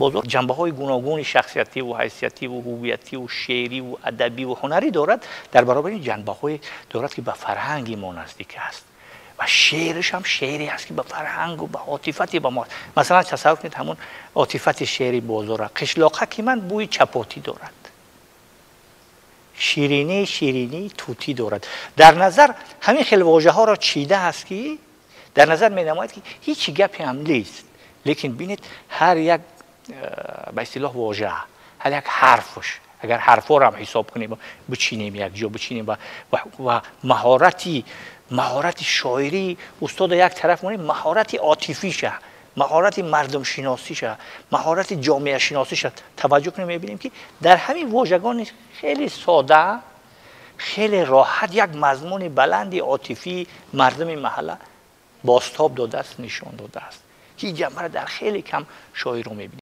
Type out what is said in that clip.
بزرگ جنبه‌های گوناگون شخصیتی و حیثیتی و هویتی و شعری و ادبی و هنری دارد، در برابر این جنبه‌های دارد که به فرهنگ ما نزدیک است و شعرش هم شعری است که به فرهنگ و به عاطفتی با ما. مثلا تصور کنید همون عاطفت شعری بازار قشلاقه که من بوی چپاتی دارد، شیرینی توتی دارد. در نظر همین خیلی واژه ها را چیده است که در نظر می نماید که هیچ گپی هم نیست، لیکن ببینید هر یک به اصطلاح واژه، هر یک حرفش اگر حرفا را هم حساب کنیم بچینیم یک جا بچینیم و مهارت شاعری استاد یک طرف مونیم، مهارت عاطفیشه، مهارت مردم شناسیشه، مهارت جامعه شناسیشه توجه کنیم می‌بینیم که در همین واژگان خیلی ساده خیلی راحت یک مضمون بلندی عاطفی مردم محله بازتاب داده است، نشان داده است که این جنبه را در خیلی کم شاعر رو می‌بینیم.